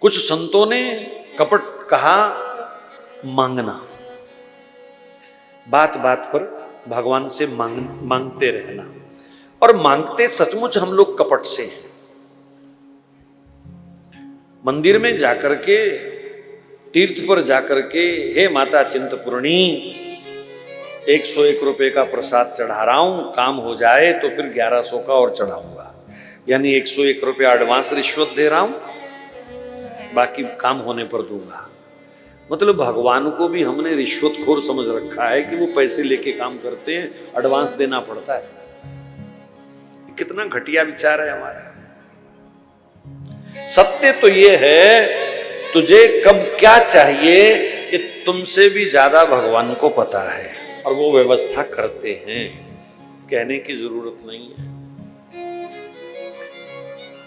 कुछ संतों ने कपट कहा मांगना, बात बात पर भगवान से मांगते रहना। और मांगते सचमुच हम लोग कपट से हैं। मंदिर में जाकर के, तीर्थ पर जाकर के, हे माता चिंतपूर्णी 101 रुपए का प्रसाद चढ़ा रहा हूं, काम हो जाए तो फिर 1100 का और चढ़ाऊंगा, यानी 101 रुपया एडवांस रिश्वत दे रहा हूं, बाकी काम होने पर दूंगा। मतलब भगवान को भी हमने रिश्वतखोर समझ रखा है कि वो पैसे लेके काम करते हैं, एडवांस देना पड़ता है। कितना घटिया विचार है हमारा। सत्य तो ये है, तुझे कब क्या चाहिए ये तुमसे भी ज्यादा भगवान को पता है, और वो व्यवस्था करते हैं, कहने की जरूरत नहीं है।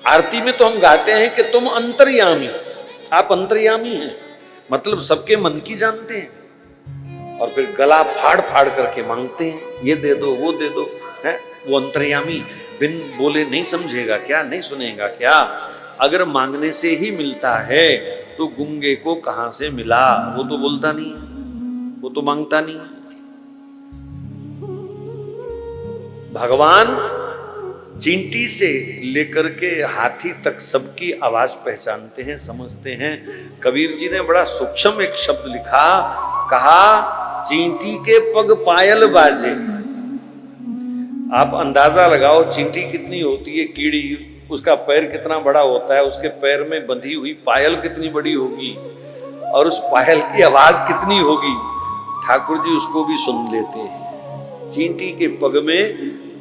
आरती में तो हम गाते हैं कि तुम अंतर्यामी, आप अंतर्यामी हैं, मतलब सबके मन की जानते हैं, और फिर गला फाड़ फाड़ करके मांगते हैं, ये दे दो वो दे दो, है वो अंतर्यामी बिन बोले नहीं समझेगा क्या, नहीं सुनेगा क्या? अगर मांगने से ही मिलता है तो गूंगे को कहां से मिला? वो तो बोलता नहीं, वो तो मांगता नहीं। भगवान चींटी से लेकर के हाथी तक सबकी आवाज पहचानते हैं, समझते हैं। कबीर जी ने बड़ा सूक्ष्म एक शब्द लिखा, कहा चींटी के पग पायल बाजे। आप अंदाजा लगाओ चींटी कितनी होती है, कीड़ी, उसका पैर कितना बड़ा होता है, उसके पैर में बंधी हुई पायल कितनी बड़ी होगी, और उस पायल की आवाज कितनी होगी। ठाकुर जी उसको भी सुन लेते हैं। चींटी के पग में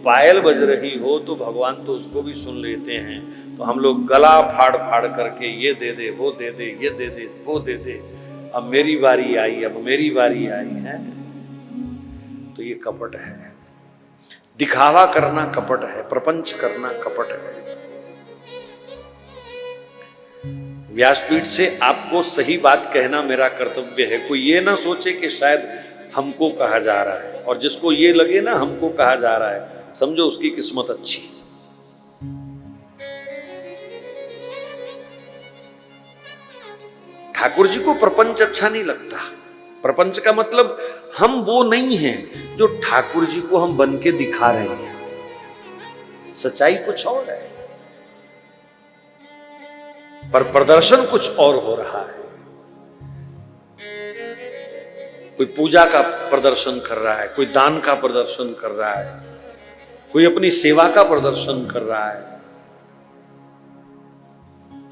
पायल बज रही हो तो भगवान तो उसको भी सुन लेते हैं। तो हम लोग गला फाड़ फाड़ करके ये दे दे वो दे दे, ये दे दे वो दे दे, अब मेरी बारी आई, अब मेरी बारी आई है। तो ये कपट है, दिखावा करना कपट है, प्रपंच करना कपट है। व्यासपीठ से आपको सही बात कहना मेरा कर्तव्य है। कोई ये ना सोचे कि शायद हमको कहा जा रहा है, और जिसको ये लगे ना हमको कहा जा रहा है, समझो उसकी किस्मत अच्छी। ठाकुर जी को प्रपंच अच्छा नहीं लगता। प्रपंच का मतलब हम वो नहीं हैं जो ठाकुर जी को हम बन के दिखा रहे हैं। सच्चाई कुछ और है, पर प्रदर्शन कुछ और हो रहा है। कोई पूजा का प्रदर्शन कर रहा है, कोई दान का प्रदर्शन कर रहा है, कोई अपनी सेवा का प्रदर्शन कर रहा है।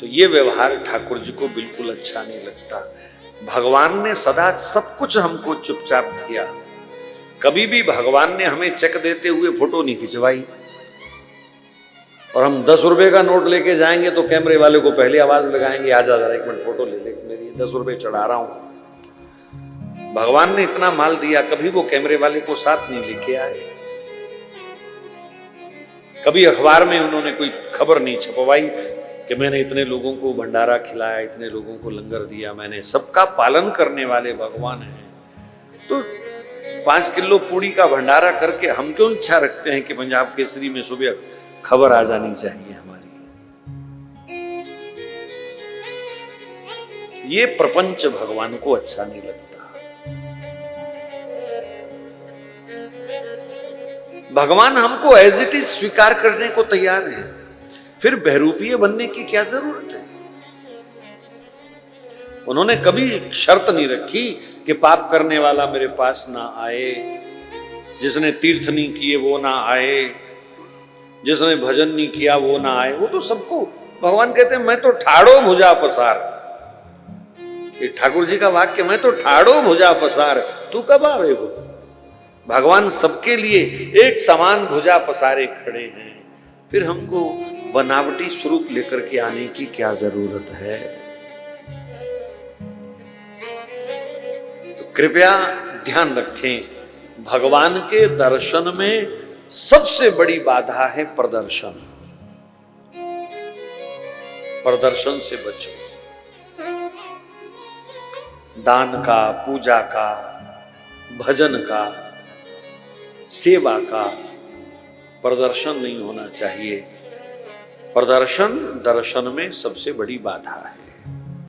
तो ये व्यवहार ठाकुर जी को बिल्कुल अच्छा नहीं लगता। भगवान ने सदा सब कुछ हमको चुपचाप दिया। कभी भी भगवान ने हमें चेक देते हुए फोटो नहीं खिंचवाई, और हम 10 रुपए का नोट लेके जाएंगे तो कैमरे वाले को पहले आवाज लगाएंगे, आजा जरा 1 मिनट फोटो ले ले, मेरी 10 रुपए चढ़ा रहा हूं। भगवान ने इतना माल दिया, कभी वो कैमरे वाले को साथ नहीं लेके आए। कभी अखबार में उन्होंने कोई खबर नहीं छपवाई कि मैंने इतने लोगों को भंडारा खिलाया, इतने लोगों को लंगर दिया। मैंने सबका पालन करने वाले भगवान हैं। तो 5 किलो पूड़ी का भंडारा करके हम क्यों इच्छा रखते हैं कि पंजाब केसरी में सुबह खबर आ जानी चाहिए हमारी? ये प्रपंच भगवान को अच्छा नहीं लगता। भगवान हमको एज इट इज स्वीकार करने को तैयार है, फिर बहरूपीय बनने की क्या जरूरत है? उन्होंने कभी शर्त नहीं रखी कि पाप करने वाला मेरे पास ना आए, जिसने तीर्थ नहीं किए वो ना आए, जिसने भजन नहीं किया वो ना आए। वो तो सबको भगवान कहते हैं मैं तो ठाड़ो भुजा पसार। ये ठाकुर जी का वाक्य, मैं तो ठाड़ो भुजा पसार, तू कब आवे वो? भगवान सबके लिए एक समान भुजा पसारे खड़े हैं, फिर हमको बनावटी स्वरूप लेकर के आने की क्या जरूरत है? तो कृपया ध्यान रखें, भगवान के दर्शन में सबसे बड़ी बाधा है प्रदर्शन। प्रदर्शन से बचो। दान का, पूजा का, भजन का, सेवा का प्रदर्शन नहीं होना चाहिए। प्रदर्शन दर्शन में सबसे बड़ी बाधा है।